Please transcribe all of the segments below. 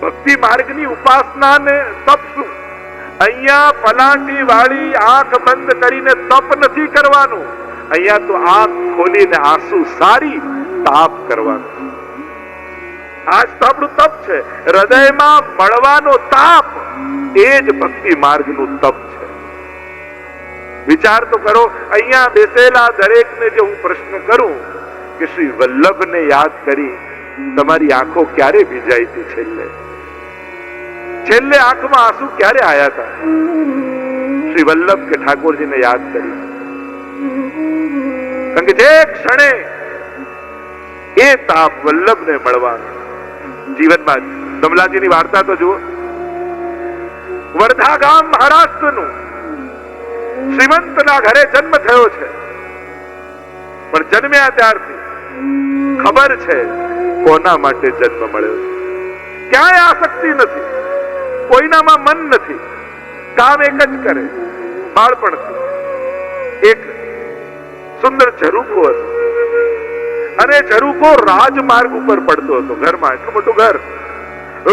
ભક્તિ માર્ગની ઉપાસનાને તપ શું? અહીંયા પલાટી વાળી આંખ બંધ કરીને તપ નથી કરવાનું. અહીંયા તો આંખ ખોલીને આંસુ સારી તાપ કરવાનું. આજ તો આપણું તપ છે. હૃદયમાં મળવાનો તાપ એ જ ભક્તિ માર્ગનું તપ છે. વિચાર તો કરો, અહીંયા બેસેલા દરેકને જે હું પ્રશ્ન કરું કે શ્રી વલ્લભને યાદ કરી તમારી આંખો ક્યારે ભીજાઈ હતી? છેલ્લે આંખમાં આંસુ ક્યારે આયા હતા? શ્રી વલ્લભ કે ઠાકોરજીને યાદ કરી. કારણ કે જે ક્ષણે એ તાપ વલ્લભને મળવાનો જીવનમાં. કમલાજીની વાર્તા તો જુઓ. વર્ધા ગામ મહારાષ્ટ્રનું શ્રીમંતના ઘરે જન્મ થયો છે, પણ જન્મ્યા ત્યારથી ખબર છે કોના માટે જન્મ મળ્યો છે. ક્યાંય આસક્તિ નથી, કોઈનામાં મન નથી, કામ એક જ કરે. બાળપણથી એક સુંદર ઝરૂખો હતો, અને ઝરૂખો રાજમાર્ગ ઉપર પડતો હતો. ઘરમાં એટલું મોટું ઘર,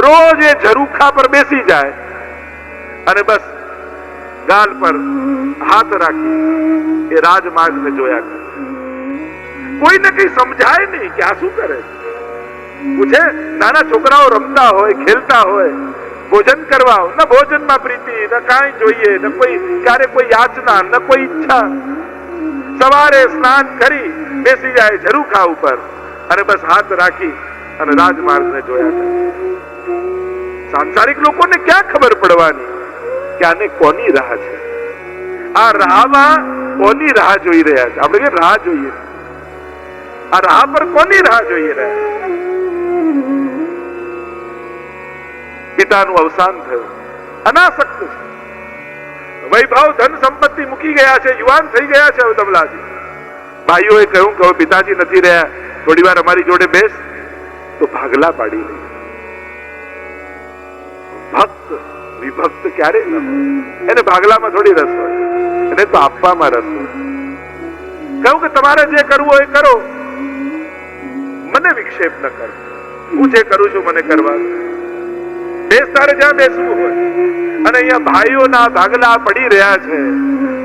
રોજ એ ઝરૂખા પર બેસી જાય અને બસ ગાલ પર હાથ રાખી એ રાજમાર્ગને જોયા કરે. કોઈને કઈ સમજાય નહીં કે આ શું કરે. પૂછે, નાના છોકરાઓ રમતા હોય, ખેલતા હોય, ભોજન કરવા, ન ભોજનમાં પ્રીતિ, ન કાંઈ જોઈએ, ન કોઈ ક્યારે કોઈ યાચના, ન કોઈ ઈચ્છા. સવારે સ્નાન કરી બેસી જાય ઝરૂખા ઉપર અને બસ હાથ રાખી અને રાજમાર્ગને જોયા કરે. સાંસારિક લોકોને ક્યાં ખબર પડવાની કે આને કોની રાહ છે? આ રાહમાં કોની રાહ જોઈ રહ્યા છે? આપણે કે રાહ જોઈએ, આ રાહ પર કોની રાહ જોઈ રહ્યા? પિતાનું અવસાન થયું, અનાસક્ત છે, વૈભવ ધન સંપત્તિ મૂકી ગયા છે, યુવાન થઈ ગયા છે. હવે કમલાજી ભાઈઓએ કહ્યું કે હવે પિતાજી નથી રહ્યા, થોડી વાર અમારી જોડે બેસ. તો ભાગલા પાડી લઈ. ભક્ત વિભક્ત ક્યારે ન હોય. એને ભાગલામાં થોડી રસ હોય, એને તો આપવામાં રસ હોય. કહું કે તમારે જે કરવું હોય કરો, મને વિક્ષેપ ન કરો. હું જે કરું છું મને કરવા. બેસ, તારે જ્યાં બેસવું હોય. અને અહીંયા ભાઈઓના ભાગલા પડી રહ્યા છે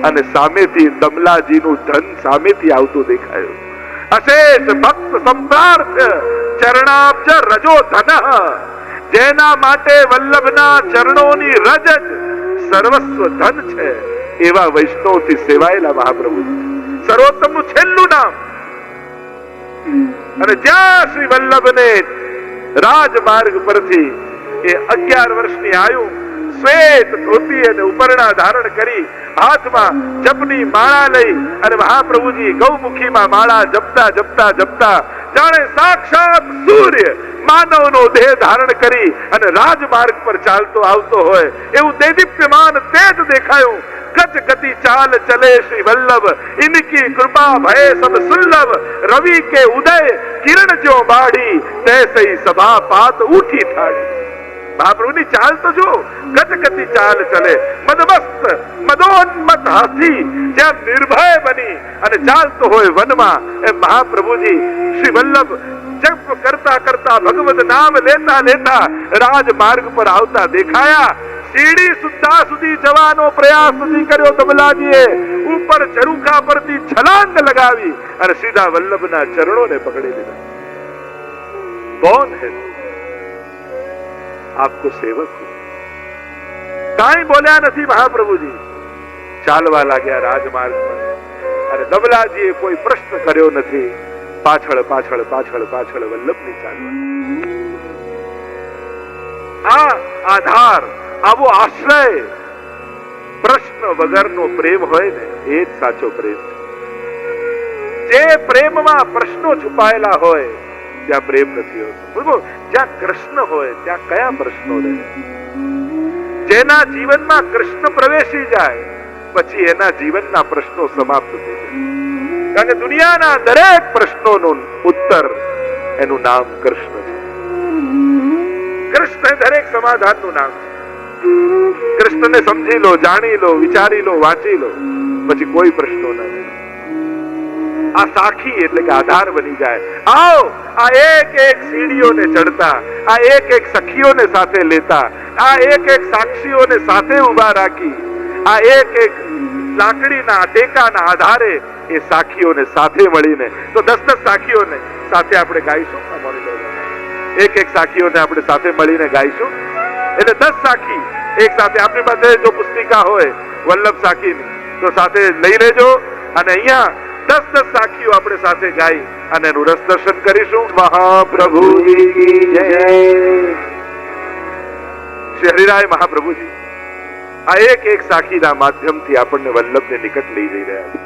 અને સામેથી કમલાજીનું ધન સામેથી આવતું દેખાયું. અશેષ ભક્ત સંપ્રાર્થ ચરણાબ્જ રજો ધન. જેના માટે વલ્લભના ચરણોની રજ જ સર્વસ્વ ધન છે, એવા વૈષ્ણવથી સેવાયેલા મહાપ્રભુ. સર્વોત્તમનું છેલ્લું નામ. અને જ્યાં શ્રી વલ્લભને રાજમાર્ગ પરથી એ 11 વર્ષની આયુ શ્વેત ધોતી અને ઉપરણા ધારણ કરી હાથમાં જપની માળા લઈ અને મહાપ્રભુજી ગૌમુખીમાં માળા જપતા જપતા જપતા જાણે સાક્ષાત સૂર્ય માનવનો દેહ ધારણ કરી અને રાજમાર્ગ પર ચાલતો આવતો હોય એવું દેદીપ્યમાન તેજ દેખાયું. गज गति चाल चले श्री वल्लभ, इनकी कृपा भय सब सुल्लभ. रवि के उदय किरण जो बाढ़ी, तैसे ही सभा पात उठी ठाड़ी. મહાપ્રભુની ચાલ તો જો, ગજ ગતિ ચાલ ચલે. મદમસ્ત મદોન્મત હાથી જેમ નિર્ભય બની અને ચાલતો હોય વનમાં, એ મહાપ્રભુજી શ્રી વલ્લભ જપ કરતા કરતા ભગવત નામ લેતા લેતા રાજમાર્ગ પર આવતા દેખાયા. સીડી સુદ્ધા સુધી જવાનો પ્રયાસ નથી કર્યો કમલાજીએ. ઉપર ઝરૂખા પરથી છલાંગ લગાવી અને સીધા વલ્લભના ચરણોને પકડી લીધા. કોણ હે આપકો સેવક? કાંઈ બોલ્યા નથી મહાપ્રભુજી. ચાલવા લાગ્યા રાજમાર્ગ પર અને કમલાજીએ કોઈ પ્રશ્ન કર્યો નથી. પાછળ પાછળ પાછળ પાછળ વલ્લભની ચાલવા. આ આધાર, આવો આશ્રય, પ્રશ્ન વગરનો પ્રેમ હોય ને એ જ સાચો પ્રેમ છે. જે પ્રેમમાં પ્રશ્નો છુપાયેલા હોય ત્યાં પ્રેમ નથી હોતો. જ્યાં કૃષ્ણ હોય ત્યાં કયા પ્રશ્નો રહે? જેના જીવનમાં કૃષ્ણ પ્રવેશી જાય પછી એના જીવનના પ્રશ્નો સમાપ્ત થઈ જાય. કારણ કે દુનિયાના દરેક પ્રશ્નોનો ઉત્તર એનું નામ કૃષ્ણ છે. કૃષ્ણ દરેક સમાધાનનું નામ છે. કૃષ્ણને સમજી લો, જાણી લો, વિચારી લો, વાંચી લો, પછી કોઈ પ્રશ્નો ન રહે. આ સાખી એટલે કે આધાર બની જાય. આવો આ એક એક સીડીઓને ચડતા, આ એક એક સખીઓને સાથે લેતા, આ એક એક સાક્ષીઓને સાથે ઉભા રાખી, આ એક એક લાકડીના ટેકાના આધારે એ સાખીઓને સાથે મળીને, તો 10 સાખીઓને સાથે આપણે ગાઈશું. એક એક સાખીઓને આપણે સાથે મળીને ગાઈશું. એટલે 10 સાખી એક સાથે. આપણી પાસે જો પુસ્તિકા હોય વલ્લભ સાખીની તો સાથે લઈ લેજો, અને અહીંયા 10 સાખીઓ આપણે સાથે ગાઈ અને એનું રસ દર્શન કરીશું. મહાપ્રભુજી કી જય. શ્રી હરિરાય મહાપ્રભુજી આ એક એક સાખીના માધ્યમથી આપણને વલ્લભને નિકટ લઈ જઈ રહ્યા છે.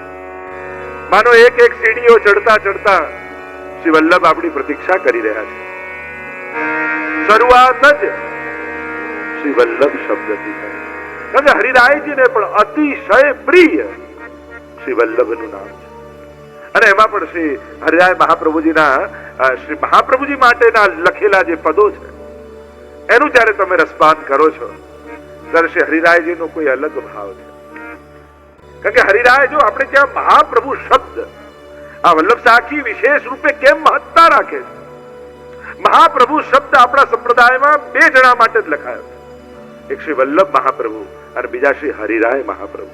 માનો એક એક સીડીઓ ચડતા ચડતા શ્રી વલ્લભ આપણી પ્રતીક્ષા કરી રહ્યા છે. શરૂઆત જ શ્રી વલ્લભ શબ્દથી થાય, કારણ કે હરિરાયજીને પણ અતિશય પ્રિય શ્રી વલ્લભનું નામ છે. અને એમાં પણ શ્રી હરિરાય મહાપ્રભુજીના શ્રી મહાપ્રભુજી માટેના લખેલા જે પદો છે એનું જયારે તમે રસપાન કરો છો ત્યારે શ્રી હરિરાયજીનો કોઈ અલગ ભાવ છે. કારણ કે હરિરાય જો આપણે ત્યાં મહાપ્રભુ શબ્દ આ વલ્લભ સાખી વિશેષ રૂપે કેમ મહત્તા રાખે છે? મહાપ્રભુ શબ્દ આપણા સંપ્રદાયમાં 2 જણા માટે જ લખાયો છે. એક શ્રી વલ્લભ મહાપ્રભુ અને બીજા શ્રી હરિરાય મહાપ્રભુ.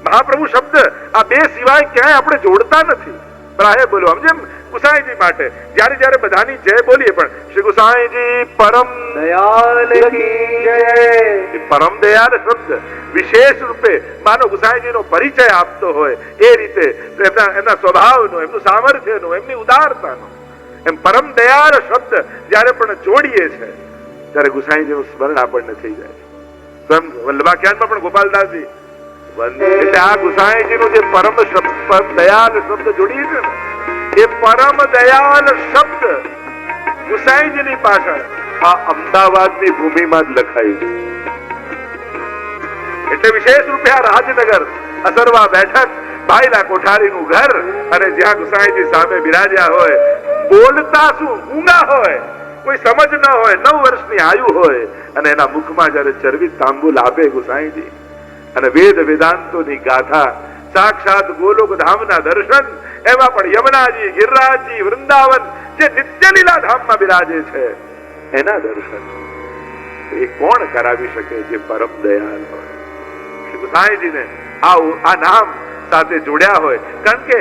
મહાપ્રભુ શબ્દ આ 2 સિવાય ક્યાંય આપણે જોડતા નથી. પ્રાય બોલો જેમ ગુસાઈજી માટે જ્યારે જ્યારે બધાની જય બોલીએ પણ શ્રી ગુસાઈજી પરમ દયાલ કી જય, પરમ દયાલ શબ્દ વિશેષ રૂપે માનો ગુસાઈજીનો પરિચય આપતો હોય એ રીતે એમના સ્વભાવનો, એમનું સામર્થ્યનો, એમની ઉદારતાનો, એમ પરમ દયાળ શબ્દ જ્યારે પણ જોડીએ છે ત્યારે ગુસાઈજીનું સ્મરણ આપણને થઈ જાય છે. તો એમ વલ્લભાખ્યાનમાં પણ ગોપાલદાસજી એટલે આ ગુસાઈજીનો જે પરમ દયાળ શબ્દ જોડીએ છે ને એ પરમ દયાળ શબ્દ ગુસાઈજીની પાછળ આ અમદાવાદની ભૂમિમાં જ લખાયું છે. એટલે વિશેષ રૂપે આ રાજનગર અસરવા બેઠક ભાઈલા કોઠારીનું ઘર અને જ્યાં ગુસાઈજી સામે બિરાજ્યા હોય, બોલતા શું ઊંઘા હોય, કોઈ સમજ ન હોય, 9 વર્ષની આયુ હોય અને એના મુખમાં જયારે ચરબી તાંબુલ આપે ગુસાઈજી અને વેદ વેદાંતોની ગાથા, સાક્ષાત ગોલોક ધામના દર્શન, એમાં પણ યમુનાજી, ગિરિરાજજી, વૃંદાવન જે નિત્ય લીલા ધામમાં બિરાજે છે એના દર્શન એ કોણ કરાવી શકે જે પરમ દયાળ હોય? શ્રી ગુસાઈજીને આ નામ સાથે જોડ્યા હોય. કારણ કે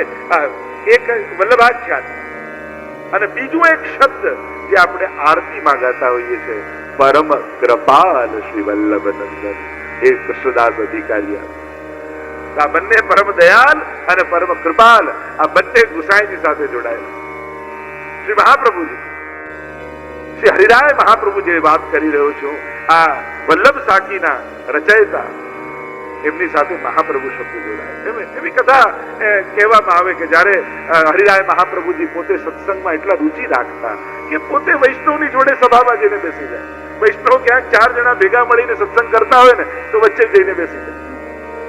એક વલ્લભાખ્યાન અને બીજું એક શબ્દ જે આપણે આરતીમાં ગાતા હોઈએ છીએ, પરમ કૃપાલ શ્રી વલ્લભ નંદન, એ કૃષ્ણદાસ અધિકારી. આ બંને પરમ દયાલ અને પરમ કૃપાલ આ બંને ગુસાઈજી સાથે જોડાયેલા. શ્રી મહાપ્રભુજી શ્રી હરિરાય મહાપ્રભુ જે વાત કરી રહ્યો છું, આ વલ્લભ સાખીના રચયિતા એમની સાથે મહાપ્રભુ શબ્દ જોડાય. એવી કથા કહેવામાં આવે કે જયારે હરિરાય મહાપ્રભુજી પોતે સત્સંગમાં એટલા રુચિ રાખતા કે પોતે વૈષ્ણવની જોડે સભામાં જઈને બેસી જાય. વૈષ્ણવ ક્યાંક 4 જણા ભેગા મળીને સત્સંગ કરતા હોય ને તો વચ્ચે જઈને બેસી જાય,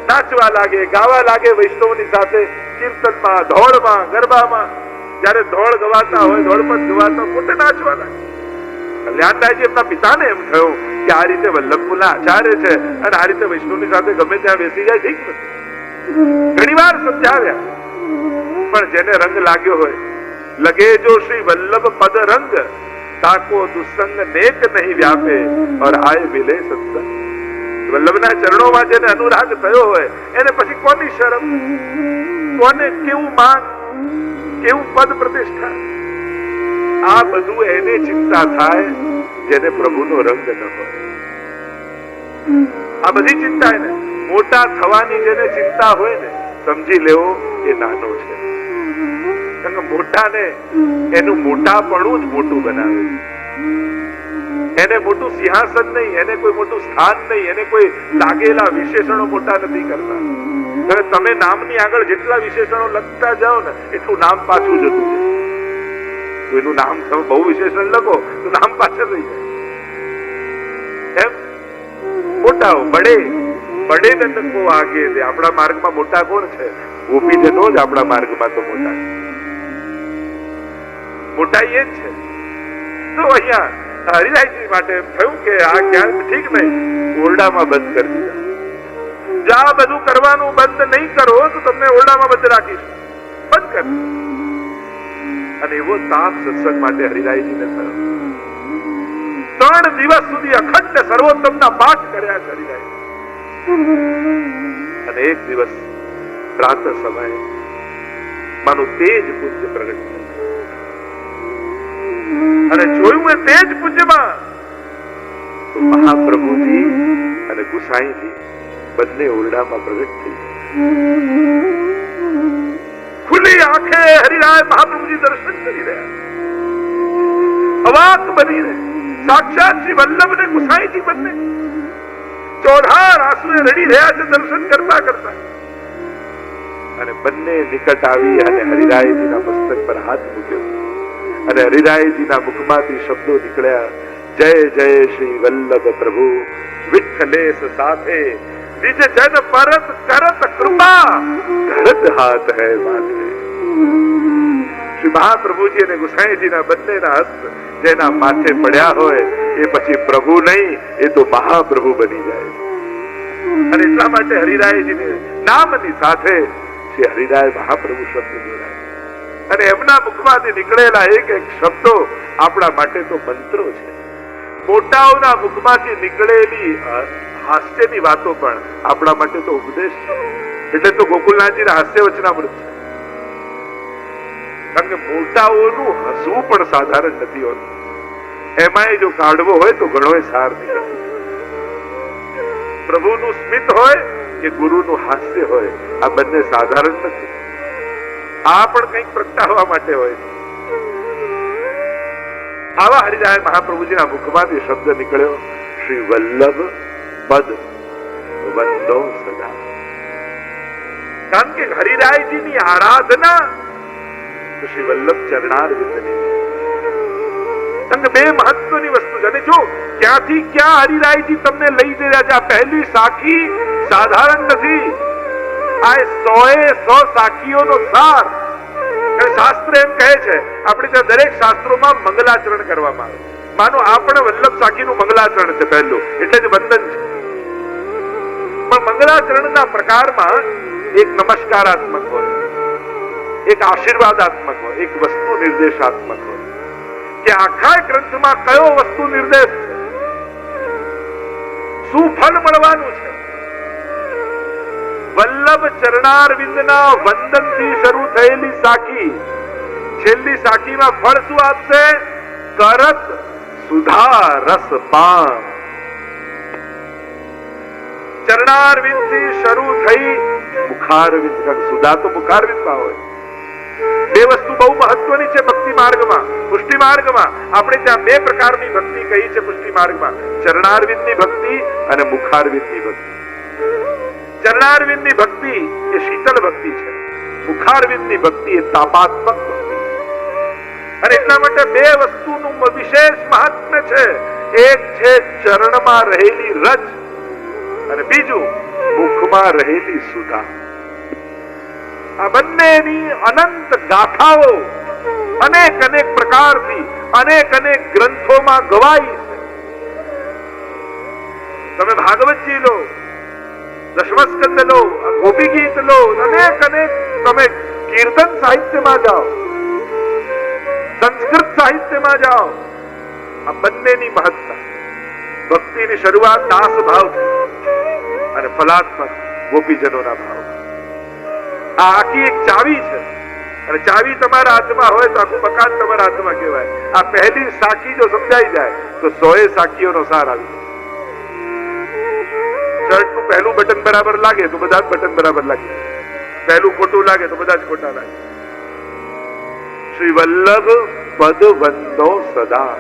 નાચવા લાગે, ગાવા લાગે વૈષ્ણવની સાથે, કીર્તનમાં, ધોળમાં, ગરબામાં. જયારે ધોળ ગવાતા હોય, ધોળપદ ગવાતા પોતે નાચવા લાગે. કલ્યાણરાયજી એમના પિતાને એમ થયું કે આ રીતે વલ્લભપુરના આચાર્ય છે અને આ રીતે વૈષ્ણવની સાથે ગમે ત્યાં બેસી જાય ઠીક નથી. ઘણી વાર સમજાવ્યા પણ જેને રંગ લાગ્યો હોય, લગે જો શ્રી વલ્લભ પદ રંગ, તાકો દુસંગ નેક નહીં વ્યાપે ઓર આય મિલે સત્સંગ. વલ્લભના ચરણોમાં જેને અનુરાગ થયો હોય એને પછી કોની શરમ, કોને કેવું માન, કેવું પદ પ્રતિષ્ઠા? આ બધું એને ચિંતા થાય જેને પ્રભુનો રંગ ન હોય. આ બધી ચિંતા એને મોટા થવાની જેને ચિંતા હોય ને સમજી લેવો એ નાનો છે. કારણ કે મોટાને એનું મોટાપણું જ મોટું બનાવે છે. એને મોટું સિંહાસન નહીં, એને કોઈ મોટું સ્થાન નહીં, એને કોઈ લાગેલા વિશેષણો મોટા નથી કરતા. તમે નામની આગળ જેટલા વિશેષણો લખતા જાઓ ને એટલું નામ પાછું જતું જાય. કોઈનું નામ તમે બહુ વિશેષણ લખો તો નામ પાછળ રહી જાય. એમ મોટાઓ બડે બડે નંદકો આગે દે. આપણા માર્ગમાં મોટા કોણ છે? ગોપીજનો જ આપણા માર્ગમાં તો મોટા છે. મોટાઈ એ જ છે. તો અહીંયા હરિરાયજી માટે થયું કે આ ક્યાંક ઠીક નહીં, ઓરડામાં બંધ કરી દીધા. જો આ બધું કરવાનું બંધ નહીં કરો તો તમને ઓરડામાં બંધ રાખીશું. બંધ કર. અને એવો તાપ સત્સંગ માટે હરિરાયજીને થયો. 3 દિવસ સુધી અખંડ સર્વોત્તમના પાઠ કર્યા છે હરિરાય. અને એક દિવસ પ્રાતઃ સમયે માનું તેજ પુંજ પ્રગટ થયું અને જોયું એ તેજ પુંજમાં તો મહાપ્રભુજી અને ગુસાઈજી બંને ઓરડામાં પ્રગટ થઈ. ખુલ્લી આંખે હરિરાય મહાપ્રભુજી દર્શન કરી રહ્યા. અવાક બની રહે. સાક્ષાત શ્રી વલ્લભ ને ગુસાઈજી બંને ચોધાર આંસુએ રડી રહ્યા છે દર્શન કરતા કરતા. અને બંને નિકટ આવી અને હરિરાયજીના મસ્તક પર હાથ મૂક્યો અને હરિરાયજીના મુખમાંથી શબ્દો નીકળ્યા, જય જય શ્રી વલ્લભ પ્રભુ વિઠ્ઠલેશ સાથે નિજ જન પરત કરત કૃપા ધરત હાથ હૈ માથે. શ્રી મહાપ્રભુજી અને ગુસાઈજીના બંનેના હસ્ત જેના માથે પડ્યા હોય એ પછી પ્રભુ નહીં, એ તો મહાપ્રભુ બની જાય. અને એટલા માટે હરિરાયજીને નામની સાથે શ્રી હરિરાય મહાપ્રભુ શબ્દ જોડાય. અને એમના મુખમાંથી નીકળેલા એક એક શબ્દો આપણા માટે તો મંત્રો છે. મોટાઓના મુખમાંથી નીકળેલી હાસ્યની વાતો પણ આપણા માટે તો ઉપદેશ છે. એટલે તો ગોકુલનાથજીના હાસ્ય વચનામૃત છે. કારણ કે મોટાઓનું હસવું પણ સાધારણ નથી હોતું. એમાંય જો કાઢવો હોય તો ઘણો સાર નીકળે. પ્રભુનું સ્મિત હોય કે ગુરુનું હાસ્ય હોય, આ બંને સાધારણ નથી. આ પણ કંઈક પ્રગટાવવા માટે હોય. આવા હરિરાય મહાપ્રભુજીના મુખમાંથી શબ્દ નીકળ્યો, શ્રી વલ્લભ પદ વંદો સદા. કારણ કે હરિરાયજીની આરાધના તો શ્રી વલ્લભ ચરણારવિંદની છે. કારણ કે બે મહત્વની વસ્તુ છે. અને જો ક્યાંથી ક્યાં હરિરાયજી તમને લઈ જઈ રહ્યા છે. આ પહેલી સાખી સાધારણ નથી. આ 100 સાખીઓનો સાર. શાસ્ત્ર એમ કહે છે, આપણે ત્યાં દરેક શાસ્ત્રોમાં મંગલાચરણ કરવામાં આવે. માનો આ પણ વલ્લભ સાખીનું મંગલાચરણ છે પહેલું, એટલે જ વંદન છે. પણ મંગલાચરણના પ્રકારમાં એક નમસ્કારાત્મક હોય, એક આશીર્વાદાત્મક હોય, એક વસ્તુ નિર્દેશાત્મક હોય. કે આખા ગ્રંથમાં કયો વસ્તુ નિર્દેશ છે, શું ફળ મળવાનું છે. વલ્લભ ચરણારવિંદના વંદનથી શરૂ થયેલી સાખી છેલ્લી સાખીમાં ફળ શું આપશે? કરત સુધા રસ પાન. ચરણારવિંદથી શરૂ થઈ મુખારવિંદ. સુધા તો મુખારવિંદમાં હોય. બે વસ્તુ બહુ મહત્વની છે ભક્તિ માર્ગમાં. પુષ્ટિ માર્ગમાં આપણે ત્યાં બે પ્રકારની ભક્તિ કહી છે પુષ્ટિ માર્ગમાં, ચરણારવિંદની ભક્તિ અને મુખારવિંદની ભક્તિ. ચરણારવિંદની ભક્તિ એ શીતળ ભક્તિ છે, મુખારવિંદની ભક્તિ એ તાપાત્મક ભક્તિ. અને એટલા માટે બે વસ્તુનું વિશેષ મહાત્મ્ય છે. એક છે ચરણમાં રહેલી રજ અને બીજું મુખમાં રહેલી સુધા. આ બંનેની અનંત ગાથાઓ અનેક અનેક પ્રકારથી અનેક અનેક ગ્રંથોમાં ગવાઈ છે. તમે ભાગવતજી લો, દશમસ્કંદ લો, ગોપી ગીત લો, અનેક અનેક તમે કીર્તન સાહિત્યમાં જાઓ, સંસ્કૃત સાહિત્યમાં જાઓ. આ બંનેની મહત્તા. ભક્તિની શરૂઆત દાસ ભાવથી અને ફલાત્મક ગોપીજનોના ભાવ. આ આખી એક ચાવી છે. અને ચાવી તમારા હાથમાં હોય તો આખું મકાન તમારા હાથમાં કહેવાય. આ પહેલી સાખી જો સમજાઈ જાય તો 100 સાખીઓનો સાર આવી જાય. શર્ટનું પહેલું બટન બરાબર લાગે તો બધા જ બટન બરાબર લાગે, પહેલું ખોટું લાગે તો બધા જ ખોટા લાગે. શ્રી વલ્લભ પદ વંદો સદા.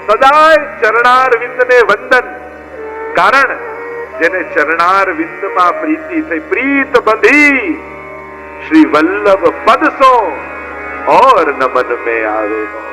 સદાય ચરણારવિંદને વંદન. કારણ જેને ચરણારવિંદમાં પ્રીતિ થઈ, પ્રીત બંધી શ્રી વલ્લભ પદ સો और न मन में आवे नो.